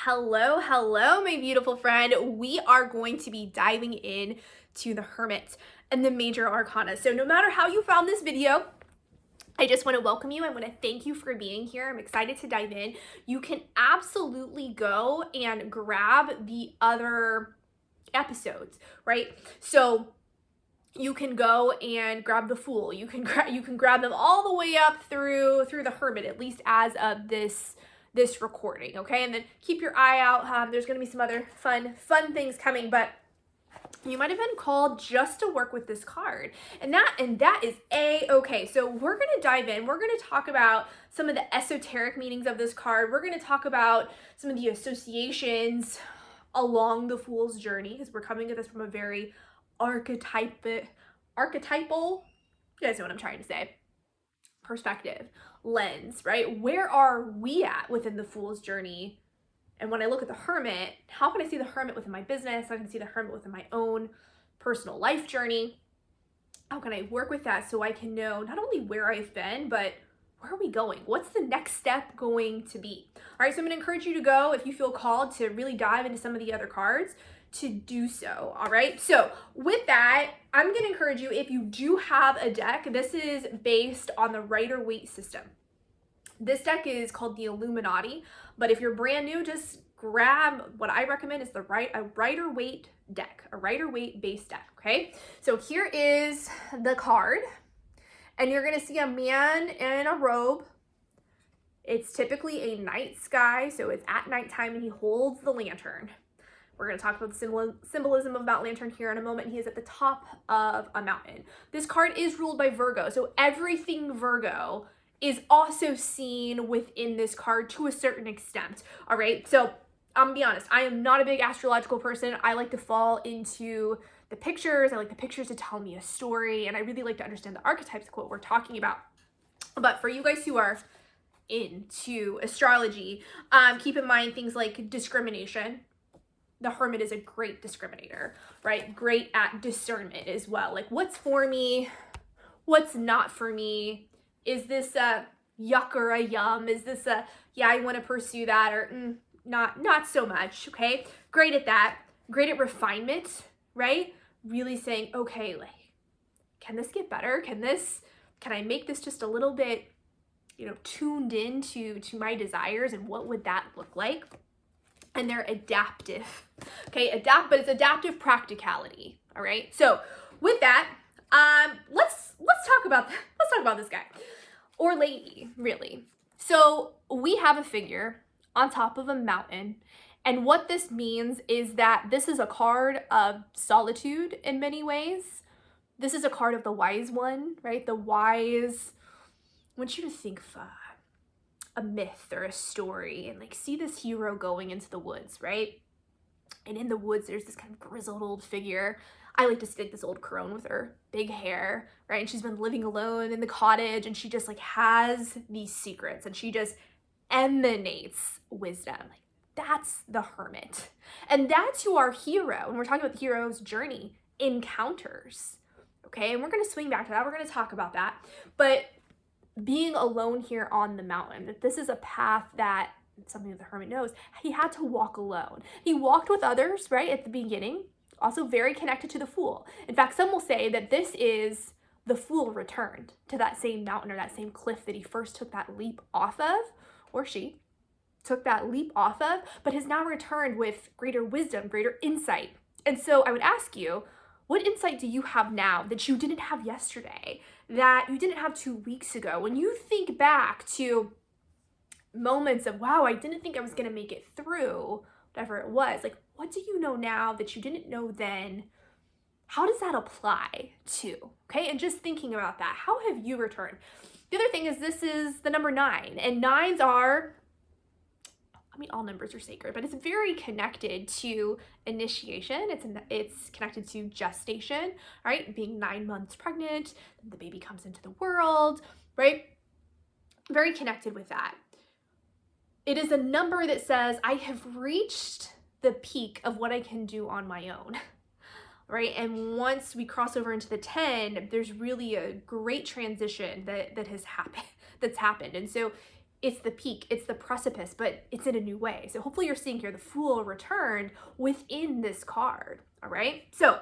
Hello, hello, my beautiful friend. We are going to be diving in to the Hermit and the major arcana. So no matter how you found this video, I just want to welcome you. I want to thank you for being here. I'm excited to dive in. You can absolutely go and grab the other episodes, right? So you can go and grab the Fool. You can grab them all the way up through the Hermit, at least as of this recording, okay? And then keep your eye out. There's going to be some other fun things coming, but you might have been called just to work with this card, and that is a-okay. So we're going to dive in. We're going to talk about some of the esoteric meanings of this card. We're going to talk about some of the associations along the Fool's journey, because we're coming at this from a very archetypal, you guys know what I'm trying to say, perspective, lens, right? Where are we at within the Fool's journey? And when I look at the Hermit, how can I see the Hermit within my business? I can see the Hermit within my own personal life journey. How can I work with that so I can know not only where I've been, but where are we going? What's the next step going to be? All right, so I'm gonna encourage you to go, if you feel called to really dive into some of the other cards, to do so. All right, so with that, I'm gonna encourage you, if you do have a deck, this is based on the Rider-Waite system. This deck is called the Illuminati, but if you're brand new, just grab what I recommend is a Rider-Waite deck, a Rider-Waite base deck, okay? So here is the card, and you're gonna see a man in a robe. It's typically a night sky, so it's at nighttime, and he holds the lantern. We're going to talk about the symbolism of that lantern here in a moment. He is at the top of a mountain. This card is ruled by Virgo, so everything Virgo is also seen within this card to a certain extent, all right? So I'm gonna be honest, I am not a big astrological person. I like to fall into the pictures. I like the pictures to tell me a story, and I really like to understand the archetypes of what we're talking about. But for you guys who are into astrology, keep in mind things like discrimination. The Hermit is a great discriminator, right? Great at discernment as well. Like, what's for me? What's not for me? Is this a yuck or a yum? Is this a, yeah, I want to pursue that, or not so much, okay? Great at that. Great at refinement, right? Really saying, okay, like, can this get better? Can I make this just a little bit, tuned in to my desires, and what would that look like? And they're adaptive, okay? But it's adaptive practicality, all right? So with that, let's talk about this guy or lady, really. So we have a figure on top of a mountain, and what this means is that this is a card of solitude in many ways. This is a card of the wise one, right? The wise. I want you to think of a myth or a story, and like see this hero going into the woods, right? And in the woods, there's this kind of grizzled old figure. I like to stick this old crone with her big hair, right? And she's been living alone in the cottage, and she just like has these secrets, and she just emanates wisdom. Like, that's the Hermit. And that's who our hero, and we're talking about the hero's journey, encounters, okay? And we're gonna swing back to that. We're gonna talk about that. But being alone here on the mountain, that this is a path that, something that the Hermit knows, he had to walk alone. He walked with others, right, at the beginning, also very connected to the Fool. In fact, some will say that this is the Fool returned to that same mountain or that same cliff that he first took that leap off of, or she took that leap off of, but has now returned with greater wisdom, greater insight. And so I would ask you, what insight do you have now that you didn't have yesterday, that you didn't have 2 weeks ago? When you think back to moments of, wow, I didn't think I was going to make it through, whatever it was, like, what do you know now that you didn't know then? How does that apply to, okay? And just thinking about that, how have you returned? The other thing is, this is the number 9, and 9s are, I mean, all numbers are sacred, but it's very connected to initiation. It's connected to gestation, right? Being 9 months pregnant, the baby comes into the world, right? Very connected with that. It is a number that says, I have reached the peak of what I can do on my own, right? And once we cross over into the 10, there's really a great transition that has happened, that's happened. And so it's the peak, it's the precipice, but it's in a new way. So hopefully you're seeing here the Fool returned within this card, all right? So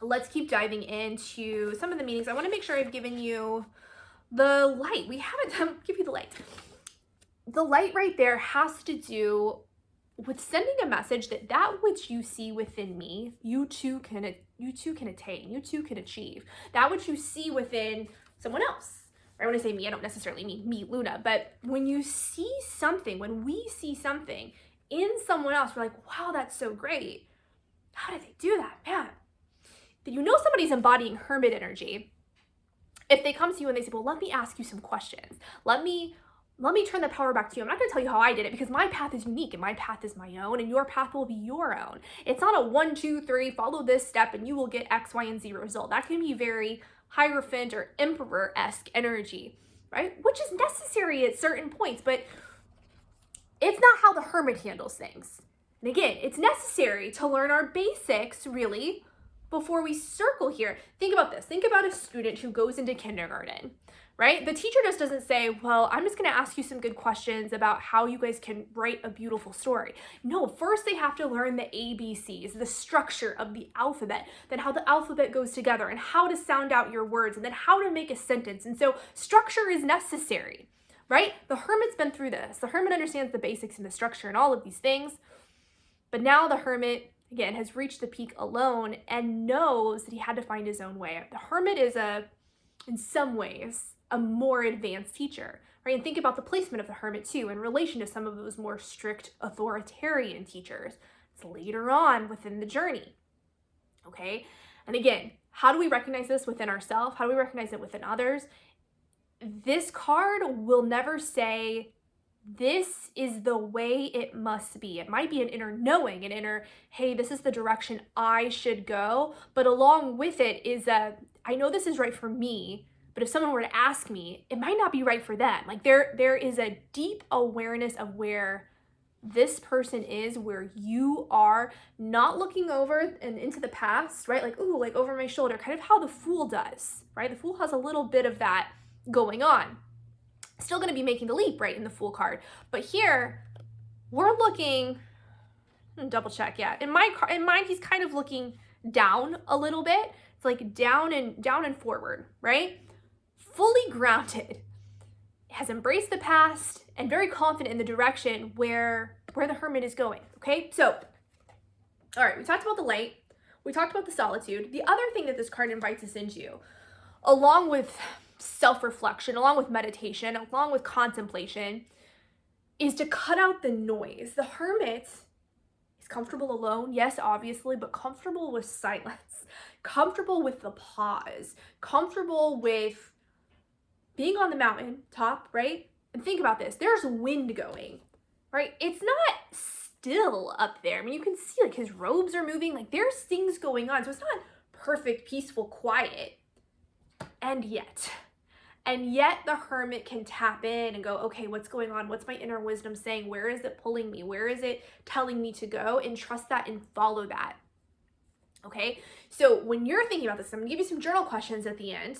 let's keep diving into some of the meanings. I want to make sure I've given you the light. We haven't give you the light. The light right there has to do with sending a message that which you see within me, you too can attain, you too can achieve. That which you see within someone else. Right? When I say me, I don't necessarily mean me, Luna, but when you see something, when we see something in someone else, we're like, wow, that's so great. How did they do that? Man. Did you know somebody's embodying Hermit energy? If they come to you and they say, well, let me ask you some questions. Let me turn the power back to you. I'm not going to tell you how I did it because my path is unique and my path is my own and your path will be your own. It's not a 1, 2, 3, follow this step and you will get X, Y, and Z result. That can be very Hierophant or Emperor-esque energy, right? Which is necessary at certain points, but it's not how the Hermit handles things. And again, it's necessary to learn our basics, really, before we circle here. Think about this. Think about a student who goes into kindergarten, right? The teacher just doesn't say, well, I'm just going to ask you some good questions about how you guys can write a beautiful story. No, first they have to learn the ABCs, the structure of the alphabet, then how the alphabet goes together and how to sound out your words and then how to make a sentence. And so structure is necessary, right? The Hermit's been through this. The Hermit understands the basics and the structure and all of these things. But now the Hermit, again, has reached the peak alone and knows that he had to find his own way. The Hermit is in some ways, a more advanced teacher, right? And think about the placement of the Hermit too in relation to some of those more strict authoritarian teachers. It's later on within the journey, okay? And again, how do we recognize this within ourselves? How do we recognize it within others? This card will never say, this is the way it must be. It might be an inner knowing, an inner, hey, this is the direction I should go. But along with it is I know this is right for me, but if someone were to ask me, it might not be right for them. Like there is a deep awareness of where this person is, where you are, not looking over and into the past, right? Like, ooh, like over my shoulder, kind of how the Fool does, right? The Fool has a little bit of that going on. Still going to be making the leap, right, in the Fool card. But here, we're looking, double check, yeah. In mine, he's kind of looking down a little bit. It's like down and forward, right? Fully grounded, has embraced the past, and very confident in the direction where the Hermit is going, okay? So, all right, we talked about the light. We talked about the solitude. The other thing that this card invites us into, along with self-reflection, along with meditation, along with contemplation, is to cut out the noise. The Hermit is comfortable alone, yes, obviously, but comfortable with silence, comfortable with the pause, comfortable with being on the mountain top, right? And think about this, there's wind going, right? It's not still up there. I mean, you can see like his robes are moving, like there's things going on. So it's not perfect, peaceful, quiet. And yet the Hermit can tap in and go, okay, what's going on? What's my inner wisdom saying? Where is it pulling me? Where is it telling me to go? And trust that and follow that. Okay, so when you're thinking about this, I'm gonna give you some journal questions at the end.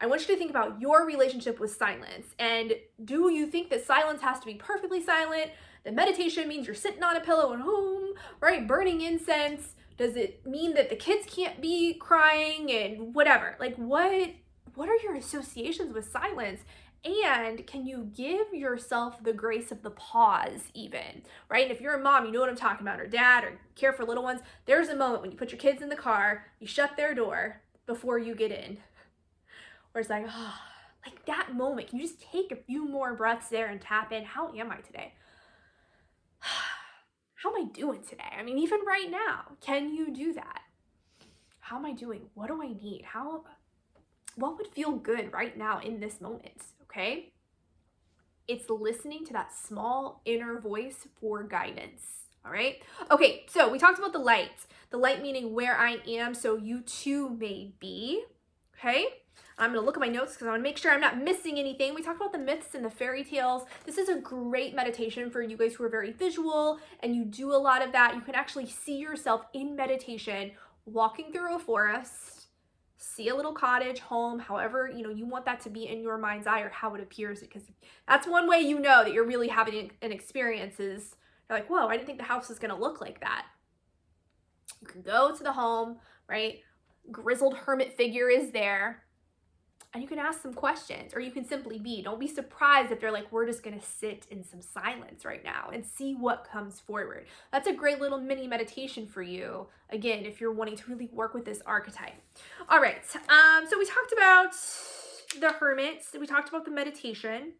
I want you to think about your relationship with silence. And do you think that silence has to be perfectly silent? That meditation means you're sitting on a pillow at home, right? Burning incense. Does it mean that the kids can't be crying and whatever? Like what are your associations with silence? And can you give yourself the grace of the pause even, right? And if you're a mom, you know what I'm talking about, or dad, or care for little ones, there's a moment when you put your kids in the car, you shut their door before you get in. Where it's like, oh, like that moment, can you just take a few more breaths there and tap in? How am I today? How am I doing today? I mean, even right now, can you do that? How am I doing? What do I need? What would feel good right now in this moment, okay? It's listening to that small inner voice for guidance, all right? Okay, so we talked about the light. The light meaning where I am, so you too may be, okay? I'm gonna look at my notes because I wanna make sure I'm not missing anything. We talked about the myths and the fairy tales. This is a great meditation for you guys who are very visual and you do a lot of that. You can actually see yourself in meditation, walking through a forest, see a little cottage, home, however, you want that to be in your mind's eye or how it appears, because that's one way you know that you're really having an experience is you're like, whoa, I didn't think the house was going to look like that. You can go to the home, right? Grizzled hermit figure is there. And you can ask some questions, or you can simply be. Don't be surprised if they're like, we're just going to sit in some silence right now and see what comes forward. That's a great little mini meditation for you, again, if you're wanting to really work with this archetype. All right, so we talked about the hermit. We talked about the meditation.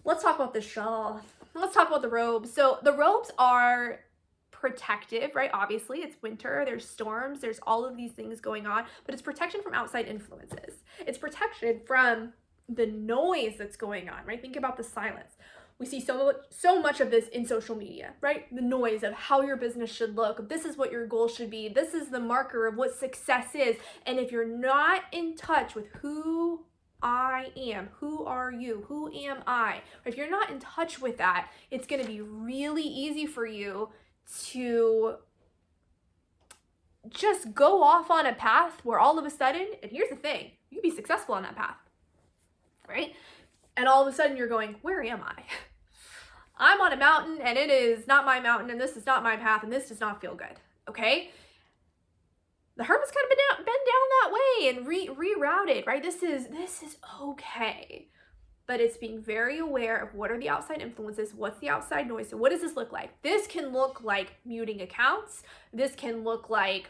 Let's talk about the shawl. Let's talk about the robes. So the robes are protective, right? Obviously, it's winter, there's storms, there's all of these things going on, but it's protection from outside influences. It's protection from the noise that's going on, right? Think about the silence. We see so much of this in social media, right? The noise of how your business should look. This is what your goal should be. This is the marker of what success is. And if you're not in touch with who I am, who are you, who am I? If you're not in touch with that, it's going to be really easy for you to just go off on a path where all of a sudden, and here's the thing, you can be successful on that path, right? And all of a sudden you're going, where am I? I'm on a mountain and it is not my mountain and this is not my path and this does not feel good, okay? The hermit's kind of been down that way and rerouted, right? This is okay. But it's being very aware of what are the outside influences, what's the outside noise, so what does this look like? This can look like muting accounts. This can look like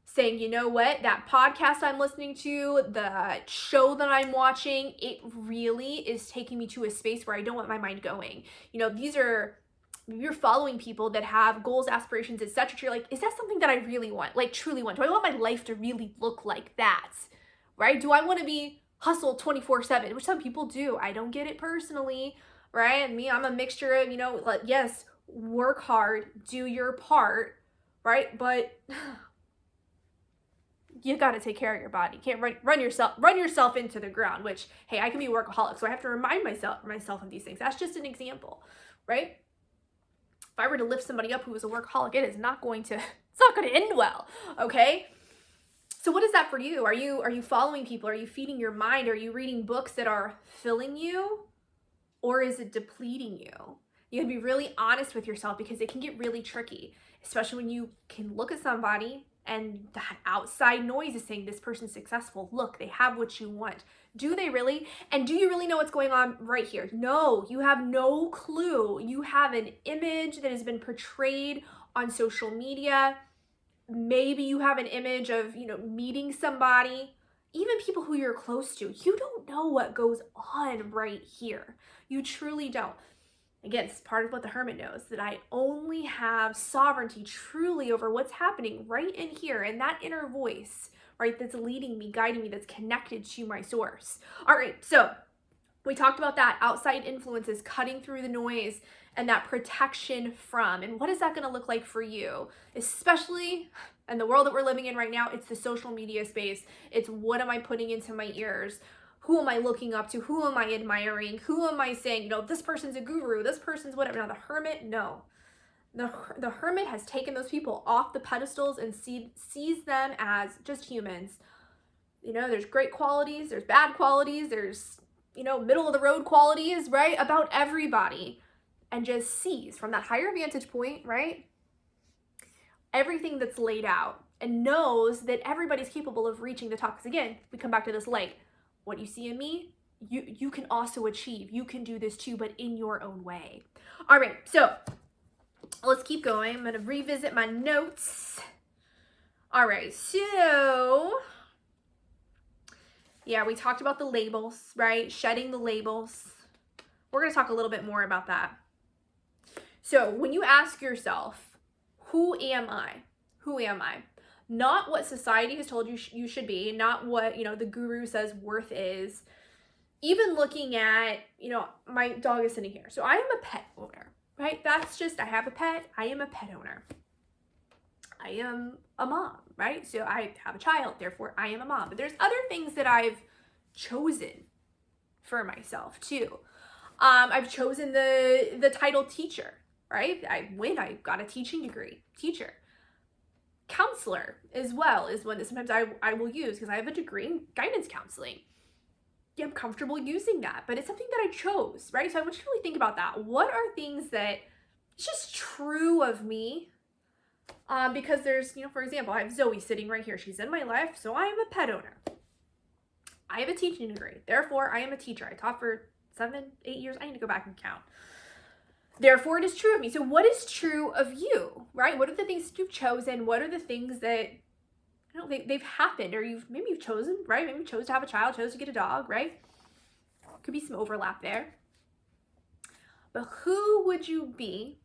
saying, you know what, that podcast I'm listening to, the show that I'm watching, it really is taking me to a space where I don't want my mind going. You're following people that have goals, aspirations, etc. You're like, is that something that I really want, like truly want? Do I want my life to really look like that, right? Do I want to be hustle 24/7, which some people do. I don't get it personally, right? And me, I'm a mixture of, like, yes, work hard, do your part, right? But you got to take care of your body. You can't run yourself into the ground, which, hey, I can be a workaholic, so I have to remind myself of these things. That's just an example, right? If I were to lift somebody up who was a workaholic, it's not going to end well, okay? So what is that for you? Are you following people? Are you feeding your mind? Are you reading books that are filling you? Or is it depleting you? You have to be really honest with yourself, because it can get really tricky, especially when you can look at somebody and that outside noise is saying this person's successful. Look, they have what you want. Do they really? And do you really know what's going on right here? No, you have no clue. You have an image that has been portrayed on social media. Maybe you have an image of, meeting somebody, even people who you're close to. You don't know what goes on right here. You truly don't. Again, it's part of what the hermit knows, that I only have sovereignty truly over what's happening right in here, and that inner voice, right, that's leading me, guiding me, that's connected to my source. All right, so we talked about that, outside influences, cutting through the noise, and that protection from. And what is that going to look like for you? Especially in the world that we're living in right now, it's the social media space. It's what am I putting into my ears? Who am I looking up to? Who am I admiring? Who am I saying, this person's a guru, this person's whatever. Now the hermit, no. The hermit has taken those people off the pedestals and sees them as just humans. There's great qualities, there's bad qualities, there's, middle of the road qualities, right? About everybody. And just sees from that higher vantage point, right? Everything that's laid out, and knows that everybody's capable of reaching the top. Because again, we come back to this light. What you see in me, you can also achieve. You can do this too, but in your own way. All right, so let's keep going. I'm going to revisit my notes. All right, so yeah, we talked about the labels, right? Shedding the labels. We're going to talk a little bit more about that. So when you ask yourself, who am I? Who am I? Not what society has told you you should be, not what, the guru says worth is. Even looking at, my dog is sitting here. So I am a pet owner, right? That's just, I have a pet. I am a pet owner. I am a mom, right? So I have a child, therefore I am a mom. But there's other things that I've chosen for myself too. I've chosen the title teacher, right? I got a teaching degree, teacher. Counselor as well is one that sometimes I will use because I have a degree in guidance counseling. Yeah, I'm comfortable using that, but it's something that I chose, right? So I want you to really think about that. What are things that it's just true of me? Because there's, for example, I have Zoe sitting right here. She's in my life, so I am a pet owner. I have a teaching degree. Therefore, I am a teacher. I taught for 7, 8 years. I need to go back and count. Therefore, it is true of me. So what is true of you, right? What are the things that you've chosen? What are the things that, they've happened, or maybe you've chosen, right? Maybe you chose to have a child, chose to get a dog, right? Could be some overlap there. But who would you be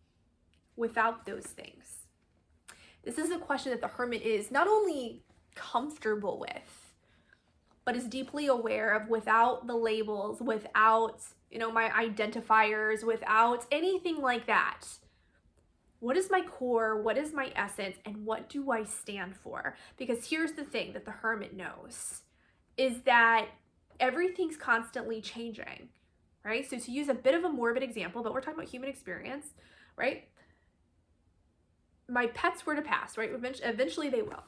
without those things? This is a question that the hermit is not only comfortable with, but is deeply aware of without the labels, without, my identifiers, without anything like that. What is my core? What is my essence? And what do I stand for? Because here's the thing that the hermit knows is that everything's constantly changing, right? So to use a bit of a morbid example, but we're talking about human experience, right? My pets were to pass, right? Eventually they will.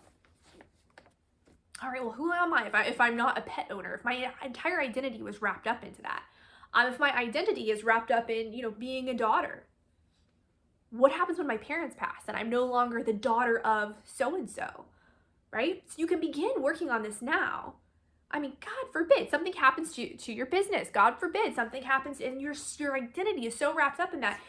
All right, well, who am I if I'm not a pet owner? If my entire identity was wrapped up into that? If my identity is wrapped up in, being a daughter, what happens when my parents pass and I'm no longer the daughter of so-and-so, right? So you can begin working on this now. I mean, God forbid something happens to your business. God forbid something happens and your identity is so wrapped up in that.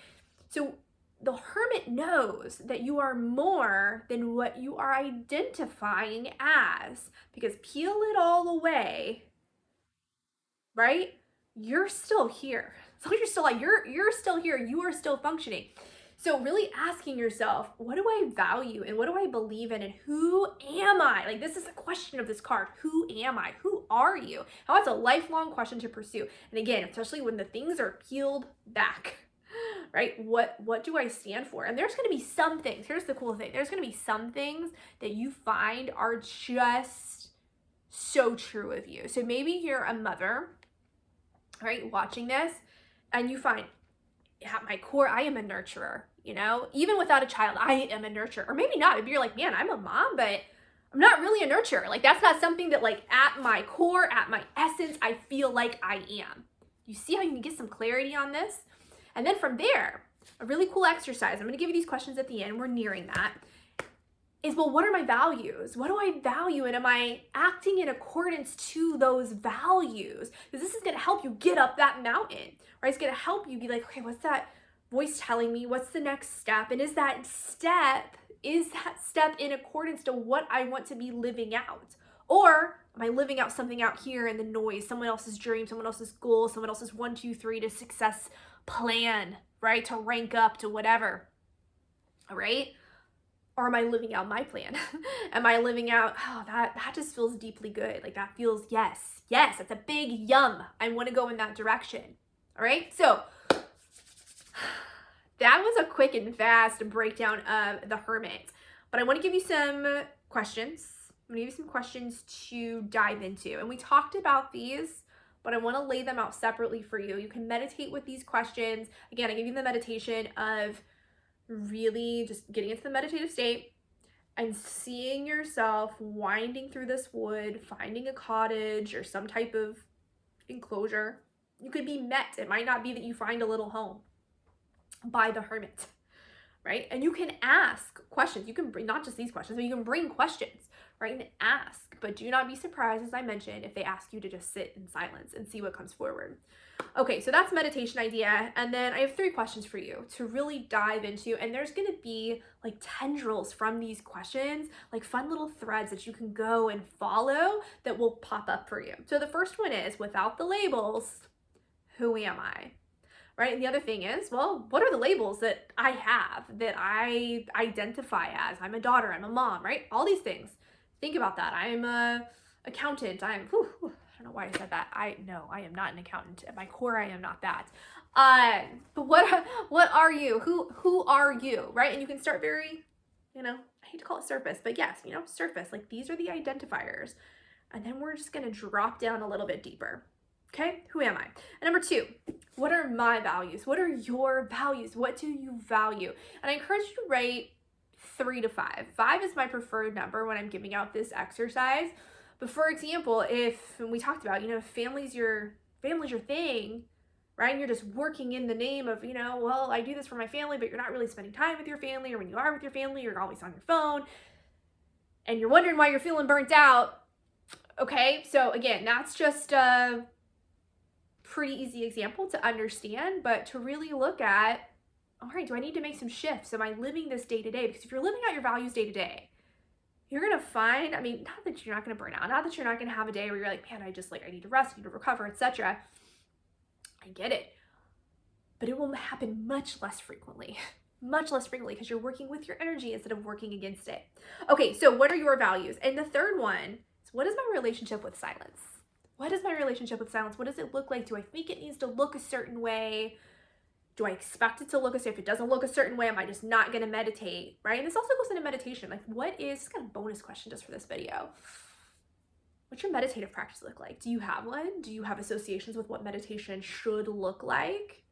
So the hermit knows that you are more than what you are identifying as, because peel it all away, right? You're still here. So you're still you're still here. You are still functioning. So really asking yourself, what do I value and what do I believe in and who am I? Like, this is the question of this card. Who am I? Who are you? Now, that's a lifelong question to pursue. And again, especially when the things are peeled back, right? What do I stand for? And there's going to be some things. Here's the cool thing. There's going to be some things that you find are just so true of you. So maybe you're a mother, right, watching this, and you find, at my core, I am a nurturer, even without a child, I am a nurturer. Or maybe not. Maybe you're like, man, I'm a mom, but I'm not really a nurturer. Like, that's not something that, like, at my core, at my essence, I feel like I am. You see how you can get some clarity on this? And then from there, a really cool exercise, I'm going to give you these questions at the end, we're nearing that, is, well, what are my values? What do I value? And am I acting in accordance to those values? Because this is going to help you get up that mountain, right? It's going to help you be like, okay, what's that voice telling me? What's the next step? And is that step in accordance to what I want to be living out? Or am I living out something out here in the noise, someone else's dream, someone else's goal, someone else's 1, 2, 3 to success plan, right? To rank up to whatever, all right? Or am I living out my plan? Am I living out, that just feels deeply good. Like, that feels, yes, that's a big yum. I want to go in that direction. All right. So that was a quick and fast breakdown of the hermit, but I want to give you some questions. I'm going to give you some questions to dive into. And we talked about these, but I want to lay them out separately for you. You can meditate with these questions. Again, I give you the meditation of really just getting into the meditative state and seeing yourself winding through this wood, finding a cottage or some type of enclosure. You could be met. It might not be that you find a little home by the hermit, right? And you can ask questions. You can bring not just these questions, but you can bring questions, right? And ask, but do not be surprised, as I mentioned, if they ask you to just sit in silence and see what comes forward. Okay, so that's meditation idea. And then I have 3 questions for you to really dive into. And there's going to be like tendrils from these questions, like fun little threads that you can go and follow that will pop up for you. So the first one is, without the labels, who am I? Right? And the other thing is, well, what are the labels that I have, that I identify as? I'm a daughter, I'm a mom, right? All these things. Think about that. I'm a accountant. I don't know why I said that. I am not an accountant. At my core, I am not that. But what are you? Who are you, right? And you can start very, I hate to call it surface, but yes, surface. Like, these are the identifiers. And then we're just going to drop down a little bit deeper. Okay, who am I? And number 2, what are my values? What are your values? What do you value? And I encourage you to write 3 to 5. 5 is my preferred number when I'm giving out this exercise. But for example, if we talked about, if family's your thing, right? And you're just working in the name of, well, I do this for my family, but you're not really spending time with your family, or when you are with your family, you're always on your phone and you're wondering why you're feeling burnt out. Okay, so again, that's just a pretty easy example to understand, but to really look at, all right, do I need to make some shifts? Am I living this day to day? Because if you're living out your values day to day, you're going to find, not that you're not going to burn out, not that you're not going to have a day where you're like, man, I need to rest, I need to recover, etc. I get it. But it will happen much less frequently because you're working with your energy instead of working against it. Okay, so what are your values? And the third one is, what is my relationship with silence? What is my relationship with silence? What does it look like? Do I think it needs to look a certain way? Do I expect it to look a certain way? If it doesn't look a certain way, am I just not going to meditate, right? And this also goes into meditation. Like, what is, kind of bonus question just for this video. What's your meditative practice look like? Do you have one? Do you have associations with what meditation should look like,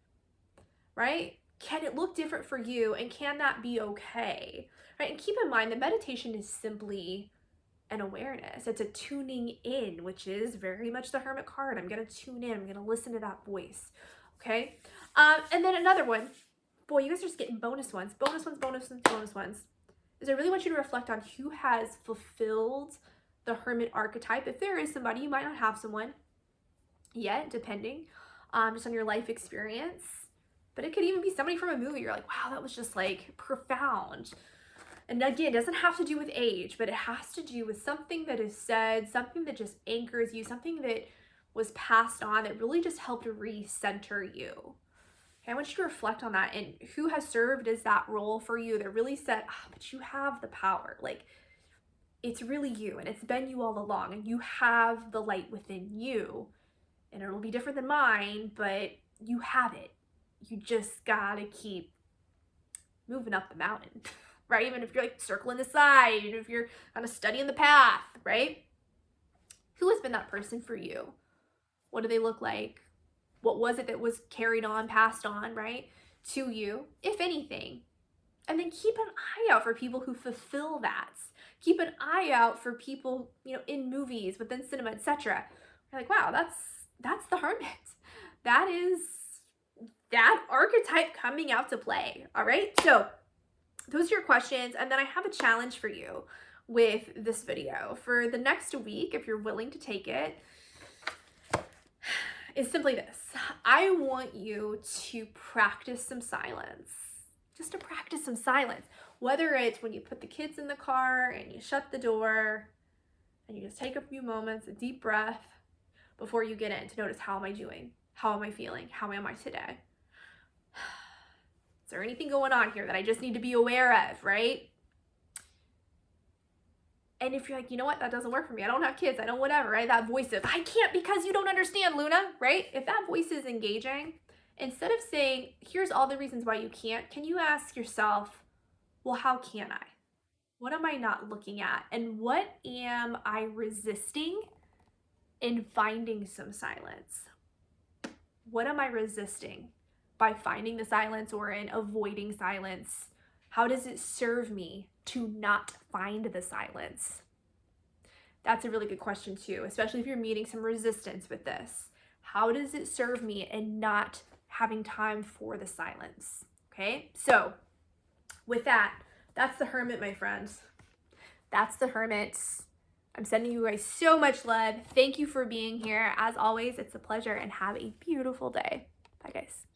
right? Can it look different for you, and can that be okay, right? And keep in mind that meditation is simply an awareness. It's a tuning in, which is very much the Hermit card. I'm going to tune in. I'm going to listen to that voice, okay? And then another one. Boy, you guys are just getting bonus ones. Is I really want you to reflect on who has fulfilled the Hermit archetype. If there is somebody, you might not have someone yet, depending just on your life experience. But it could even be somebody from a movie. You're like, wow, that was just like profound. And again, it doesn't have to do with age, but it has to do with something that is said, something that just anchors you, something that was passed on that really just helped recenter you. Okay, I want you to reflect on that, and who has served as that role for you that really said, but you have the power. Like, it's really you, and it's been you all along, and you have the light within you, and it'll be different than mine, but you have it. You just gotta keep moving up the mountain, right? Even if you're like circling the side, even if you're kind of studying the path, right? Who has been that person for you? What do they look like? What was it that was carried on, passed on, right, to you, if anything? And then keep an eye out for people who fulfill that. Keep an eye out for people, in movies, within cinema, etc. You're like, wow, that's the Hermit. That is that archetype coming out to play. All right. So those are your questions. And then I have a challenge for you with this video for the next week, if you're willing to take it, is simply this. I want you to practice some silence. Just to practice some silence. Whether it's when you put the kids in the car and you shut the door and you just take a few moments, a deep breath before you get in to notice, how am I doing? How am I feeling? How am I today? Is there anything going on here that I just need to be aware of, right? And if you're like, you know what, that doesn't work for me. I don't have kids. I don't whatever, right? That voice of, I can't because you don't understand, Luna, right? If that voice is engaging, instead of saying, here's all the reasons why you can't, can you ask yourself, well, how can I? What am I not looking at? And what am I resisting in finding some silence? What am I resisting by finding the silence or in avoiding silence? How does it serve me to not find the silence? That's a really good question too, especially if you're meeting some resistance with this. How does it serve me in not having time for the silence? Okay, so with that, that's the Hermit, my friends. That's the Hermit. I'm sending you guys so much love. Thank you for being here. As always, it's a pleasure, and have a beautiful day. Bye, guys.